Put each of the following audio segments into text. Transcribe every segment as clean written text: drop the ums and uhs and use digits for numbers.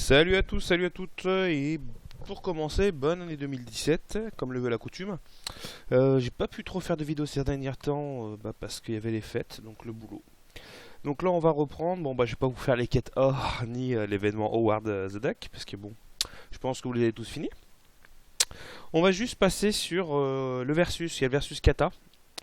Salut à tous, salut à toutes, et pour commencer, bonne année 2017, comme le veut la coutume. J'ai pas pu trop faire de vidéos ces derniers temps, parce qu'il y avait les fêtes, donc le boulot. Donc là on va reprendre, bon bah je vais pas vous faire les quêtes or, ni l'événement Howard the Duck, parce que bon, je pense que vous les avez tous finis. On va juste passer sur le versus, il y a le versus kata.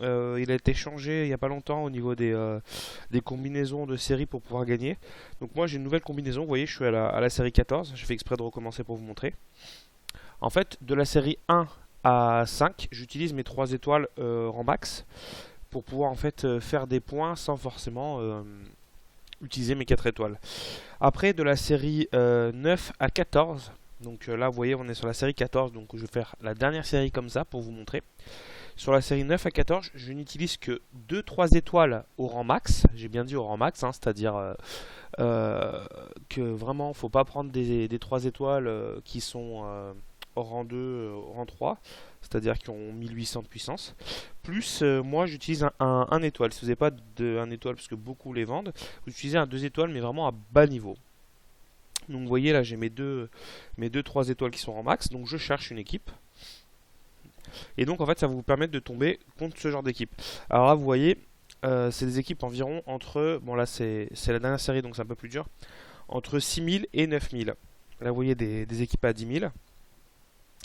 Il a été changé il y a pas longtemps au niveau des combinaisons de série pour pouvoir gagner. Donc moi j'ai une nouvelle combinaison, vous voyez je suis à la série 14, je fais exprès de recommencer pour vous montrer. En fait de la série 1 à 5, j'utilise mes 3 étoiles en max pour pouvoir en fait faire des points sans forcément utiliser mes 4 étoiles. Après de la série 9 à 14, donc là vous voyez on est sur la série 14, donc je vais faire la dernière série comme ça pour vous montrer. Sur la série 9 à 14, je n'utilise que 2-3 étoiles au rang max. J'ai bien dit au rang max, hein, c'est-à-dire que vraiment, faut pas prendre des 3 étoiles qui sont au rang 2, au rang 3, c'est-à-dire qui ont 1800 de puissance. Plus, moi, j'utilise un étoile. Si vous n'avez pas de 1 étoile, parce que beaucoup les vendent, vous utilisez un 2 étoiles, mais vraiment à bas niveau. Donc vous voyez là, j'ai mes deux 3 étoiles qui sont en max, donc je cherche une équipe. Et donc en fait ça va vous permettre de tomber contre ce genre d'équipe. Alors là vous voyez, c'est des équipes environ entre, bon là c'est la dernière série donc c'est un peu plus dur, entre 6000 et 9000. Là vous voyez des équipes à 10 000.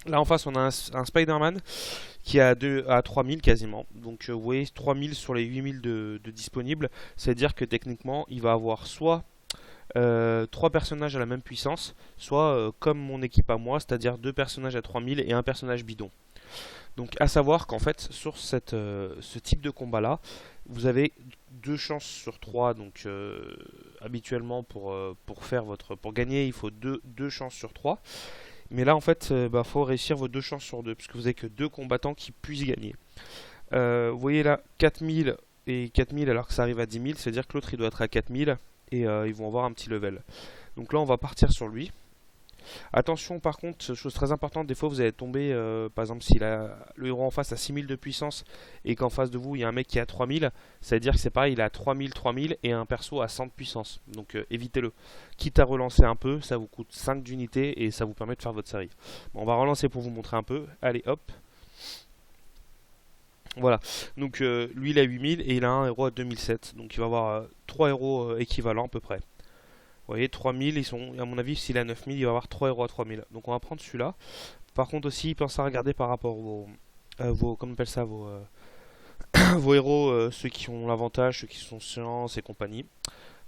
Là en face on a un Spider-Man qui est à 3000 quasiment. Donc vous voyez 3000 sur les 8000 de disponibles. C'est-à-dire que techniquement il va avoir soit 3 personnages à la même puissance, soit comme mon équipe à moi, c'est-à-dire 2 personnages à 3000 et un personnage bidon. Donc à savoir qu'en fait sur ce type de combat là, vous avez 2 chances sur 3 donc habituellement pour gagner il faut deux chances sur 3. Mais là en fait faut réussir vos 2 chances sur 2 puisque vous avez que 2 combattants qui puissent gagner. Vous voyez là 4000 et 4000 alors que ça arrive à 10 000, c'est-à-dire que l'autre il doit être à 4000 et ils vont avoir un petit level. Donc là on va partir sur lui. Attention par contre, chose très importante, des fois vous allez tomber, par exemple si le héros en face a 6000 de puissance et qu'en face de vous il y a un mec qui a 3000, ça veut dire que c'est pareil, il a 3000 et un perso à 100 de puissance. Donc évitez-le. Quitte à relancer un peu, ça vous coûte 5 d'unités et ça vous permet de faire votre série. Bon, on va relancer pour vous montrer un peu. Allez hop. Voilà, donc lui il a 8000 et il a un héros à 2007, donc il va avoir 3 héros équivalents à peu près. Vous voyez, 3000, ils sont, à mon avis, s'il a 9000, il va avoir 3 héros à 3000. Donc on va prendre celui-là. Par contre aussi, pensez à regarder par rapport comment on appelle ça, vos héros, ceux qui ont l'avantage, ceux qui sont science et compagnie.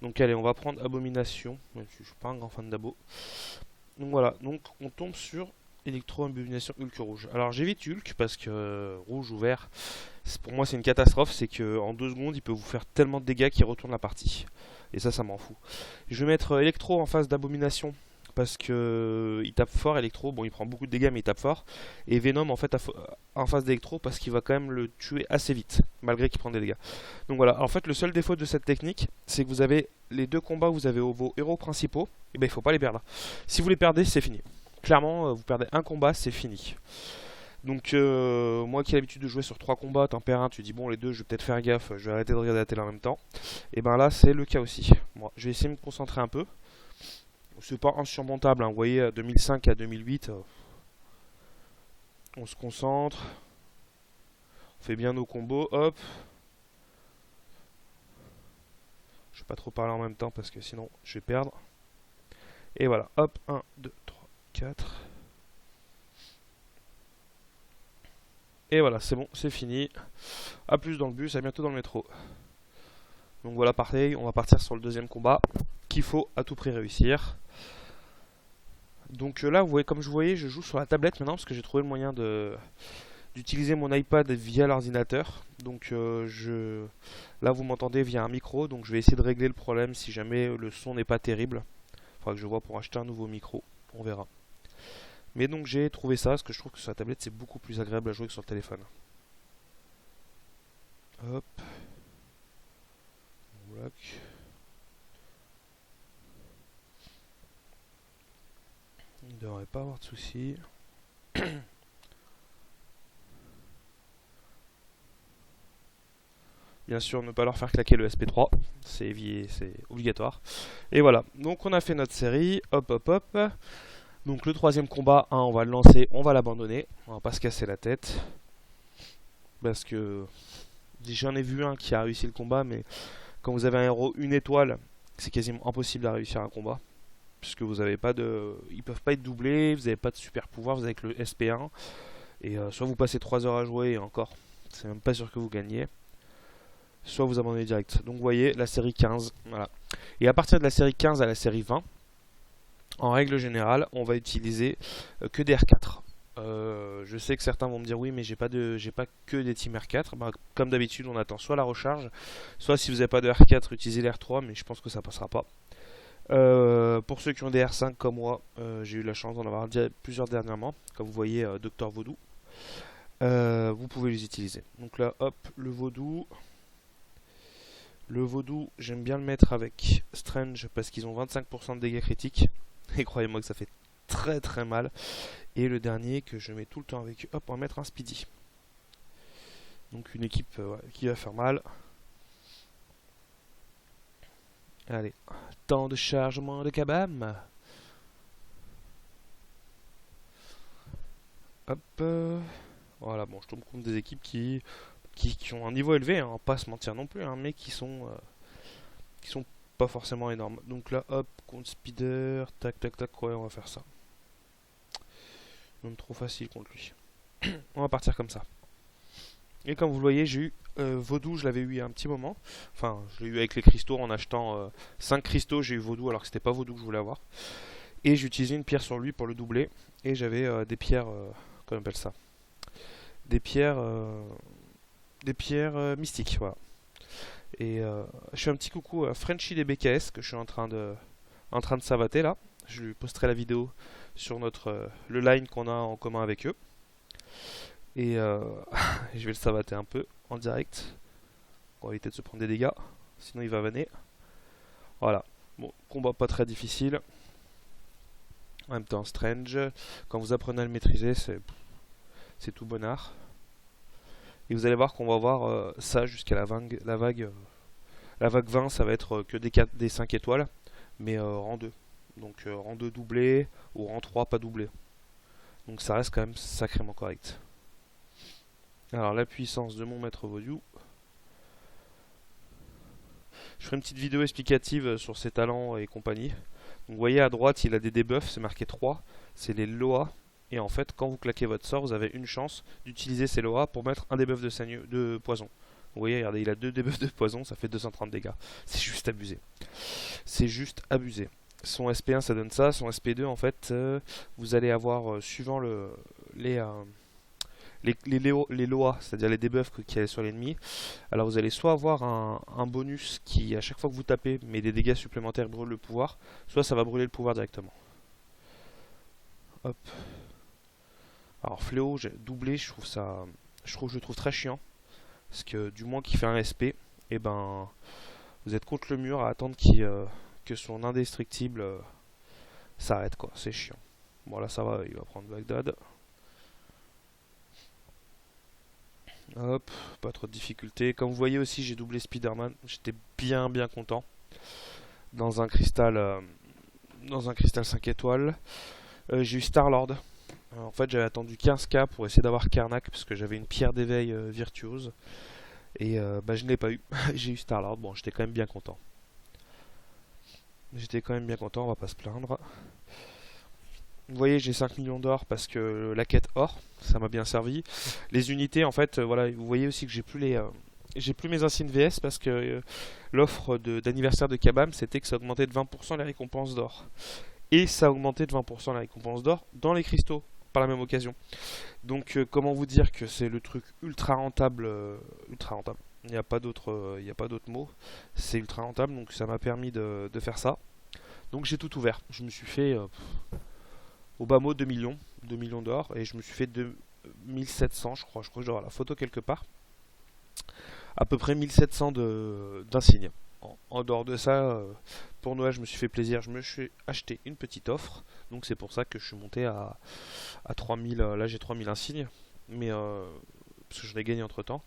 Donc allez, on va prendre Abomination. Je suis pas un grand fan d'Abo. Donc voilà, donc on tombe sur Electro Abomination Hulk rouge. Alors j'évite Hulk parce que rouge ou vert, pour moi c'est une catastrophe. C'est que en 2 secondes, il peut vous faire tellement de dégâts qu'il retourne la partie. Et ça m'en fout. Je vais mettre Electro en face d'Abomination parce que il tape fort Electro. Bon, il prend beaucoup de dégâts, mais il tape fort. Et Venom en fait en face d'Electro parce qu'il va quand même le tuer assez vite, malgré qu'il prend des dégâts. Donc voilà. En fait, le seul défaut de cette technique, c'est que vous avez les 2 combats, où vous avez vos héros principaux. Et ben, il faut pas les perdre. Si vous les perdez, c'est fini. Clairement, vous perdez un combat, c'est fini. Donc moi qui ai l'habitude de jouer sur 3 combats, t'en perds un, tu dis bon les 2 je vais peut-être faire gaffe, je vais arrêter de regarder la télé en même temps. Et ben là c'est le cas aussi. Moi je vais essayer de me concentrer un peu. C'est pas insurmontable, hein. Vous voyez 2005 à 2008, on se concentre, on fait bien nos combos, hop. Je vais pas trop parler en même temps parce que sinon je vais perdre. Et voilà, hop, 1, 2, 3, 4. Et voilà, c'est bon, c'est fini. A plus dans le bus, à bientôt dans le métro. Donc voilà, pareil, on va partir sur le deuxième combat qu'il faut à tout prix réussir. Donc là, vous voyez, comme je voyais, je joue sur la tablette maintenant parce que j'ai trouvé le moyen d'utiliser mon iPad via l'ordinateur. Donc là, vous m'entendez via un micro, donc je vais essayer de régler le problème si jamais le son n'est pas terrible. Il faudra que je vois pour acheter un nouveau micro, on verra. Mais donc j'ai trouvé ça parce que je trouve que sur la tablette c'est beaucoup plus agréable à jouer que sur le téléphone. Hop, voilà. Il ne devrait pas avoir de soucis. Bien sûr, ne pas leur faire claquer le SP3, c'est obligatoire. Et voilà, donc on a fait notre série, hop hop hop. Donc le troisième combat, hein, on va le lancer, on va l'abandonner, on va pas se casser la tête. Parce que j'en ai vu un qui a réussi le combat, mais quand vous avez un héros une étoile, c'est quasiment impossible à réussir un combat. Puisque vous avez pas de. Ils peuvent pas être doublés, vous n'avez pas de super pouvoir, vous avez que le SP1. Et soit vous passez 3 heures à jouer et encore, c'est même pas sûr que vous gagnez. Soit vous abandonnez direct. Donc vous voyez, la série 15, voilà. Et à partir de la série 15 à la série 20, en règle générale, on va utiliser que des R4. Je sais que certains vont me dire oui, mais j'ai pas que des teams R4. Bah, comme d'habitude, on attend soit la recharge, soit si vous n'avez pas de R4, utilisez les R3, mais je pense que ça passera pas. Pour ceux qui ont des R5 comme moi, j'ai eu la chance d'en avoir plusieurs dernièrement, comme vous voyez, Docteur Vaudou. Vous pouvez les utiliser. Donc là, hop, le Vaudou. Le Vaudou, j'aime bien le mettre avec Strange parce qu'ils ont 25% de dégâts critiques. Et croyez-moi que ça fait très très mal. Et le dernier que je mets tout le temps avec eux, hop, on va mettre un Speedy. Donc une équipe ouais, qui va faire mal. Allez, temps de chargement de Kabam. Hop. Voilà, bon, je tombe contre des équipes qui ont un niveau élevé, hein, pas se mentir non plus, hein, mais qui sont pas forcément énormes. Donc là, hop, contre Speeder, tac tac tac, ouais, on va faire ça. Même trop facile contre lui. On va partir comme ça. Et comme vous le voyez, j'ai eu Vaudou, je l'avais eu il y a un petit moment. Enfin, je l'ai eu avec les cristaux en achetant 5 cristaux, j'ai eu Vaudou alors que c'était pas Vaudou que je voulais avoir. Et j'ai utilisé une pierre sur lui pour le doubler. Et j'avais des pierres, comment on appelle ça? Des pierres, mystiques, voilà. Et je fais un petit coucou à Frenchy des BKS que je suis en train de savater là. Je lui posterai la vidéo sur le line qu'on a en commun avec eux. Et je vais le savater un peu en direct pour éviter de se prendre des dégâts. Sinon il va vanner. Voilà. Bon, combat pas très difficile. En même temps Strange. Quand vous apprenez à le maîtriser, c'est tout bonnard. Et vous allez voir qu'on va voir ça jusqu'à la vague 20, ça va être que des 5 étoiles, mais rang 2. Donc rang 2 doublé, ou rang 3 pas doublé. Donc ça reste quand même sacrément correct. Alors la puissance de mon maître Vaudou. Je ferai une petite vidéo explicative sur ses talents et compagnie. Donc vous voyez à droite il a des debuffs, c'est marqué 3, c'est les Loa. Et en fait quand vous claquez votre sort, vous avez une chance d'utiliser ces Loa pour mettre un debuff de poison. Vous voyez, regardez, il a 2 debuffs de poison, ça fait 230 dégâts. C'est juste abusé. C'est juste abusé. Son SP1 ça donne ça, son SP2 en fait, vous allez avoir suivant les, les Loa, c'est-à-dire les debuffs qu'il y a sur l'ennemi. Alors vous allez soit avoir un bonus qui à chaque fois que vous tapez met des dégâts supplémentaires brûle le pouvoir, soit ça va brûler le pouvoir directement. Hop. Alors Fléau, j'ai doublé, je le trouve très chiant. Parce que du moins qu'il fait un SP, et ben vous êtes contre le mur à attendre que son indestructible s'arrête quoi, c'est chiant. Bon là ça va, il va prendre Bagdad. Hop, pas trop de difficultés. Comme vous voyez aussi j'ai doublé Spider-Man, j'étais bien content. Dans un cristal 5 étoiles. J'ai eu Star-Lord. En fait j'avais attendu 15k pour essayer d'avoir Karnak parce que j'avais une pierre d'éveil virtuose. Et bah, je ne l'ai pas eu. J'ai eu Star-Lord. Bon, j'étais quand même bien content. On va pas se plaindre. Vous voyez, j'ai 5 millions d'or parce que la quête or, ça m'a bien servi. Les unités, en fait, voilà, vous voyez aussi que j'ai plus mes insignes VS parce que l'offre d'anniversaire de Kabam, c'était que ça augmentait de 20% les récompenses d'or. Et ça augmentait de 20% les récompenses d'or dans les cristaux, par la même occasion. Donc comment vous dire que c'est le truc ultra rentable, ultra rentable. Il n'y a pas d'autre mot. C'est ultra rentable, donc ça m'a permis de faire ça. Donc j'ai tout ouvert. Je me suis fait au bas mot 2 millions, 2 millions d'or, et je me suis fait 2700, je crois. Je crois que j'aurai la photo quelque part. À peu près 1700 d'insignes. En dehors de ça, pour Noël, je me suis fait plaisir. Je me suis acheté une petite offre. Donc c'est pour ça que je suis monté à 3000. Là, j'ai 3000 insignes. Mais parce que je l'ai gagné entre temps.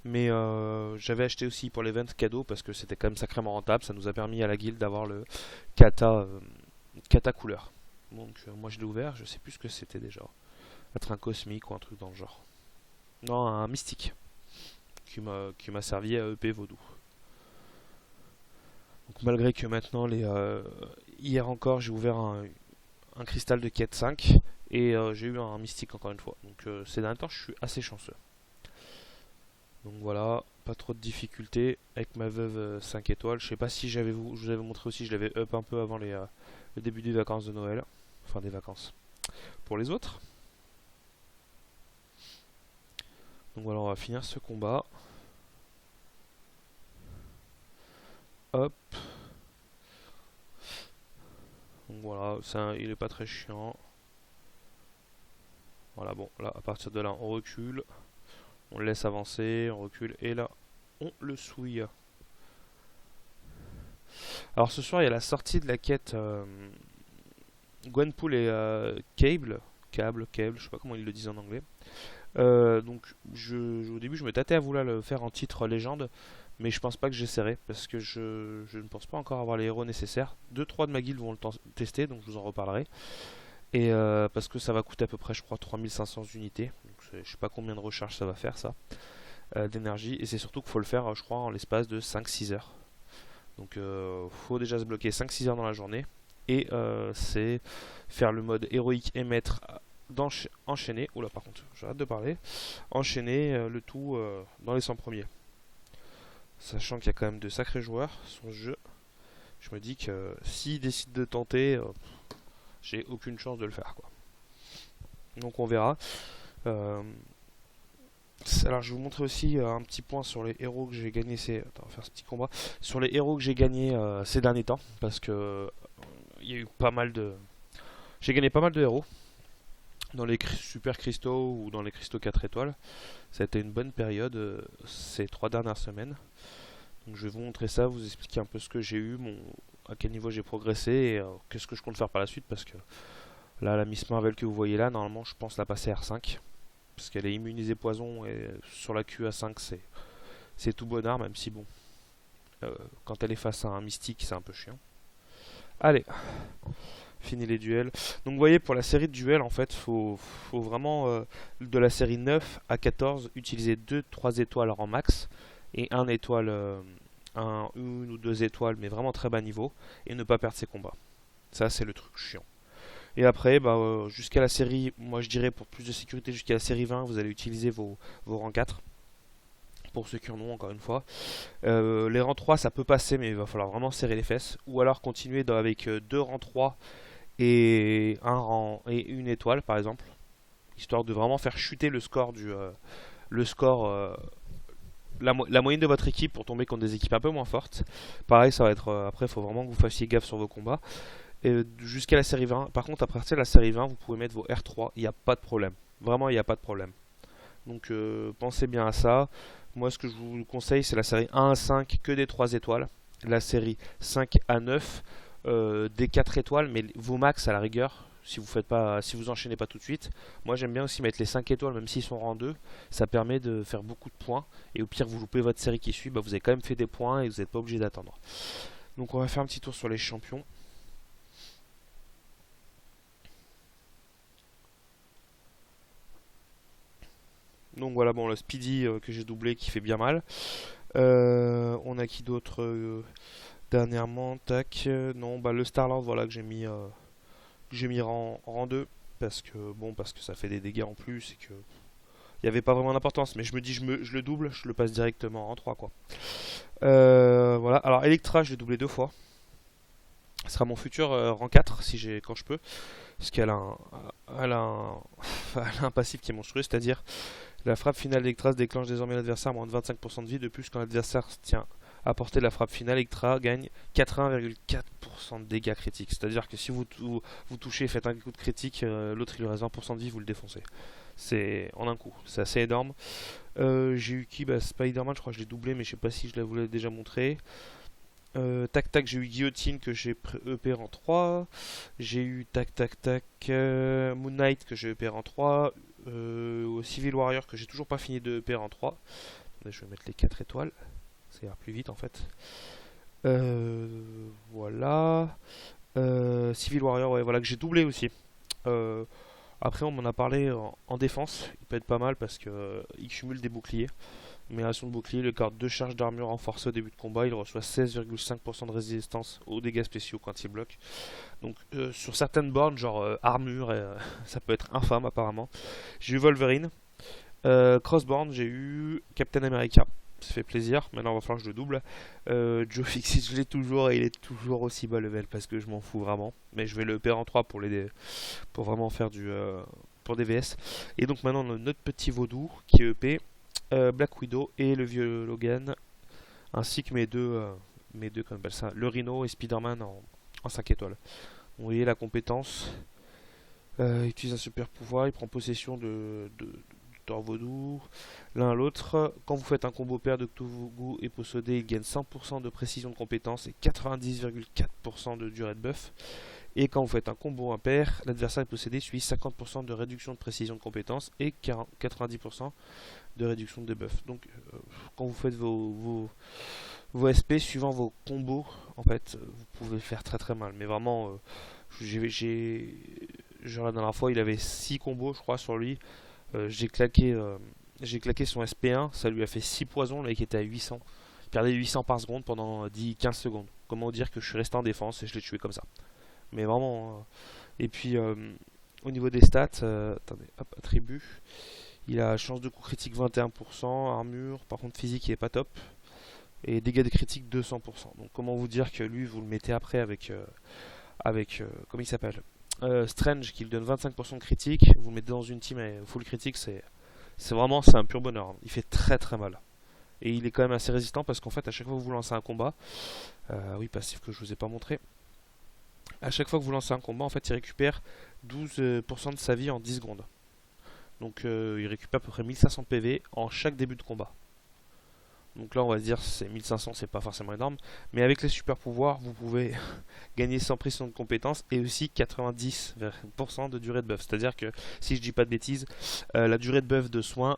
Mais j'avais acheté aussi pour l'event cadeau parce que c'était quand même sacrément rentable. Ça nous a permis à la guilde d'avoir le kata, kata couleur. Donc moi je l'ai ouvert, je sais plus ce que c'était déjà. Être un cosmique ou un truc dans le genre. Non, un mystique qui m'a servi à EP Vaudou. Donc malgré que maintenant hier encore j'ai ouvert un cristal de quête 5 et j'ai eu un mystique encore une fois. Donc ces derniers temps je suis assez chanceux. Donc voilà, pas trop de difficultés avec ma veuve 5 étoiles. Je sais pas si je vous avais montré aussi, je l'avais up un peu avant le début des vacances de Noël. Enfin des vacances. Pour les autres. Donc voilà, on va finir ce combat. Hop. Donc voilà, il est pas très chiant. Voilà, bon, là, à partir de là, on recule. On le laisse avancer, on recule. Et là, on le souille. Alors ce soir, il y a la sortie de la quête Gwenpool et Cable, je sais pas comment ils le disent en anglais. Donc au début je me tâtais à vouloir le faire en titre légende, mais je pense pas que j'essaierai parce que je ne pense pas encore avoir les héros nécessaires. Deux trois de ma guilde vont tester, donc je vous en reparlerai. Et parce que ça va coûter à peu près, je crois, 3500 unités. Donc je sais pas combien de recharge ça va faire ça, d'énergie. Et c'est surtout qu'il faut le faire, je crois, en l'espace de 5-6 heures. Donc faut déjà se bloquer 5-6 heures dans la journée. Et c'est faire le mode héroïque et maître enchaîner. Oula, par contre, j'arrête de parler. Enchaîner le tout dans les 100 premiers. Sachant qu'il y a quand même de sacrés joueurs sur ce jeu, je me dis que s'ils décident de tenter, j'ai aucune chance de le faire, quoi. Donc on verra. Euh, alors je vais vous montrer aussi un petit point sur les héros que j'ai gagnés. Attends, on va faire ce petit combat sur les héros que j'ai gagnés ces derniers temps, parce que il y a eu pas mal de, j'ai gagné pas mal de héros dans les super cristaux ou dans les cristaux 4 étoiles. Ça a été une bonne période ces 3 dernières semaines. Donc je vais vous montrer ça, vous expliquer un peu ce que j'ai eu, à quel niveau j'ai progressé et qu'est-ce que je compte faire par la suite, parce que là la Miss Marvel que vous voyez là, normalement je pense la passer R5 parce qu'elle est immunisée poison et sur la QA5 c'est tout bonheur, même si bon, quand elle est face à un mystique c'est un peu chiant. Allez, fini les duels. Donc vous voyez, pour la série de duels en fait faut vraiment de la série 9 à 14 utiliser 2-3 étoiles en max et 1 étoile, une ou 2 étoiles mais vraiment très bas niveau, et ne pas perdre ses combats. Ça c'est le truc chiant. Et après, bah, jusqu'à la série, moi je dirais pour plus de sécurité, jusqu'à la série 20, vous allez utiliser vos rangs 4. Pour ceux qui en ont, encore une fois. Les rangs 3, ça peut passer, mais il va falloir vraiment serrer les fesses. Ou alors continuer avec 2 rangs 3 et un rang et une étoile, par exemple. Histoire de vraiment faire chuter le score le score, la moyenne de votre équipe pour tomber contre des équipes un peu moins fortes. Pareil, ça va être. Après, il faut vraiment que vous fassiez gaffe sur vos combats. Et jusqu'à la série 20. Par contre, à partir de la série 20, vous pouvez mettre vos R3, il n'y a pas de problème. Vraiment, il n'y a pas de problème. Donc pensez bien à ça. Moi, ce que je vous conseille, c'est la série 1 à 5, que des 3 étoiles. La série 5 à 9, des 4 étoiles, mais vos max à la rigueur, si vous enchaînez pas tout de suite. Moi, j'aime bien aussi mettre les 5 étoiles, même s'ils sont rang 2. Ça permet de faire beaucoup de points. Et au pire, vous loupez votre série qui suit, bah, vous avez quand même fait des points et vous n'êtes pas obligé d'attendre. Donc on va faire un petit tour sur les champions. Donc voilà, bon, le Speedy que j'ai doublé qui fait bien mal. On a qui d'autre dernièrement? Tac. Non, bah le Starlord, voilà, que j'ai mis rang 2. Parce que ça fait des dégâts en plus et que il n'y avait pas vraiment d'importance. Mais je me dis, je le double, je le passe directement en 3, quoi. Voilà, alors Electra, je l'ai doublé 2 fois. Ce sera mon futur rang 4 quand je peux. Parce qu'elle a elle a un, elle a un passif qui est monstrueux, c'est-à-dire la frappe finale d'Electra se déclenche désormais l'adversaire à moins de 25% de vie. De plus, quand l'adversaire tient à portée de la frappe finale, Electra gagne 81,4% de dégâts critiques. C'est-à-dire que si vous touchez et faites un coup de critique, l'autre il lui reste 20% de vie, vous le défoncez. C'est en un coup, c'est assez énorme. J'ai eu qui? Bah, Spider-Man, je crois que je l'ai doublé, mais je sais pas si je vous l'ai déjà montré. Tac tac, j'ai eu Guillotine que j'ai EP en 3. J'ai eu tac tac tac Moon Knight que j'ai EP en 3. Civil Warrior que j'ai toujours pas fini de EP en 3. Attendez, je vais mettre les 4 étoiles. Ça ira plus vite en fait. Voilà. Civil Warrior, ouais, voilà que j'ai doublé aussi. Euh, Après, on m'en a parlé en défense. Il peut être pas mal parce que il cumule des boucliers. Mais à son bouclier, le garde 2 charges d'armure renforcées au début de combat. Il reçoit 16,5% de résistance aux dégâts spéciaux quand il bloque. Donc, sur certaines bornes, genre armure, ça peut être infâme apparemment. J'ai eu Wolverine. Crossborn, j'ai eu Captain America. Ça fait plaisir. Maintenant, il va falloir que je le double. Joe Fixit, je l'ai toujours et il est toujours aussi bas level parce que je m'en fous vraiment. Mais je vais le pair en 3 pour l'aider, pour vraiment faire pour des VS. Et donc maintenant, on a notre petit vaudou qui est EP, Black Widow et le vieux Logan, ainsi que mes deux comment on appelle ça, le Rhino et Spider-Man en 5 étoiles. Vous voyez la compétence. Il utilise un super pouvoir, il prend possession de Thor Vaudou. L'un à l'autre, quand vous faites un combo pair de Cthulhu et possédé, il gagne 100% de précision de compétence et 90,4% de durée de buff. Et quand vous faites un combo impair, l'adversaire est possédé suit 50% de réduction de précision de compétence et 90% de réduction de debuff. Donc quand vous faites vos SP suivant vos combos, en fait, vous pouvez faire très très mal. Mais vraiment, genre la dernière fois, il avait 6 combos, je crois, sur lui. J'ai claqué son SP1, ça lui a fait 6 poisons, là qui était à 800. Il perdait 800 par seconde pendant 10-15 secondes. Comment dire que je suis resté en défense et je l'ai tué comme ça. Mais vraiment. Et puis, au niveau des stats, attendez, hop, attribut. Il a chance de coup critique 21%, armure, par contre physique il est pas top. Et dégâts de critique 200%. Donc comment vous dire que lui, vous le mettez après avec comment il s'appelle, Strange qui lui donne 25% de critique, vous le mettez dans une team et full critique, c'est un pur bonheur. Il fait très très mal. Et il est quand même assez résistant parce qu'en fait à chaque fois que vous lancez un combat, oui passif que je vous ai pas montré, à chaque fois que vous lancez un combat en fait il récupère 12% de sa vie en 10 secondes. Donc il récupère à peu près 1500 PV en chaque début de combat. Donc là on va se dire c'est 1500, c'est pas forcément énorme, mais avec les super pouvoirs vous pouvez gagner 100 pression de compétences et aussi 90% de durée de buff. C'est à dire que si je dis pas de bêtises, la durée de buff de soins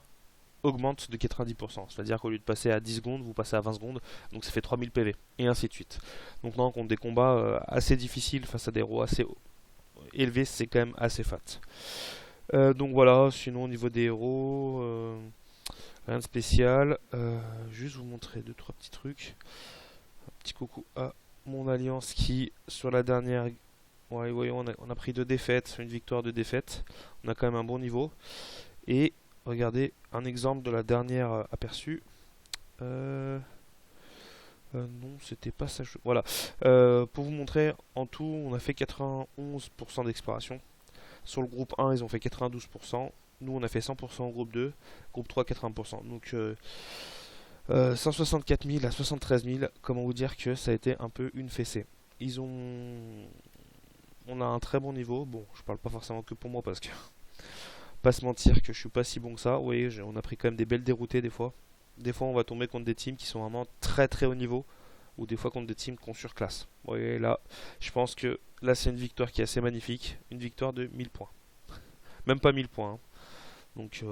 augmente de 90%. C'est à dire qu'au lieu de passer à 10 secondes, vous passez à 20 secondes, donc ça fait 3000 PV et ainsi de suite. Donc là on compte des combats assez difficiles face à des héros assez élevés, c'est quand même assez fat. Donc voilà, sinon au niveau des héros, rien de spécial. Juste vous montrer deux trois petits trucs. Un petit coucou à mon alliance qui sur la dernière, ouais, voyons, on a pris 2 défaites, une victoire, 2 défaites. On a quand même un bon niveau. Et regardez un exemple de la dernière aperçue. Non, c'était pas ça. Voilà. Pour vous montrer, en tout, on a fait 91% d'exploration. Sur le groupe 1, ils ont fait 92%. Nous, on a fait 100% au groupe 2. Groupe 3, 80%. Donc, 164 000 à 73 000. Comment vous dire que ça a été un peu une fessée. On a un très bon niveau. Bon, je parle pas forcément que pour moi parce que pas se mentir que je suis pas si bon que ça. Vous voyez, on a pris quand même des belles déroutées des fois. Des fois, on va tomber contre des teams qui sont vraiment très très haut niveau, ou des fois contre des teams qu'on surclasse. Vous voyez, là, je pense que là, c'est une victoire qui est assez magnifique. Une victoire de 1000 points. Même pas 1000 points. Hein. Donc,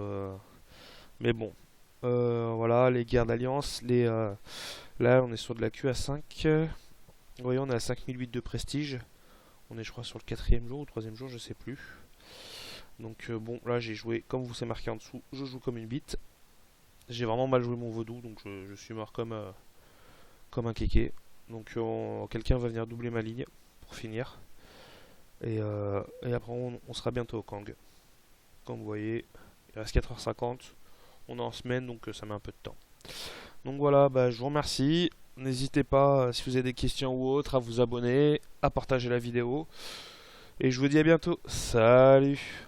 mais bon. Voilà, les guerres d'alliance. Là, on est sur de la QA5. Vous voyez, on est à 5008 de prestige. On est, je crois, sur le 4ème jour ou 3ème jour, je sais plus. Donc, bon, là, j'ai joué, comme vous c'est marqué en dessous, je joue comme une bite. J'ai vraiment mal joué mon vaudou, donc je suis mort comme un kéké. Donc quelqu'un va venir doubler ma ligne pour finir. Et après on sera bientôt au Kang. Comme vous voyez, il reste 4h50. On est en semaine, donc ça met un peu de temps. Donc voilà, bah, je vous remercie. N'hésitez pas, si vous avez des questions ou autres, à vous abonner, à partager la vidéo. Et je vous dis à bientôt. Salut!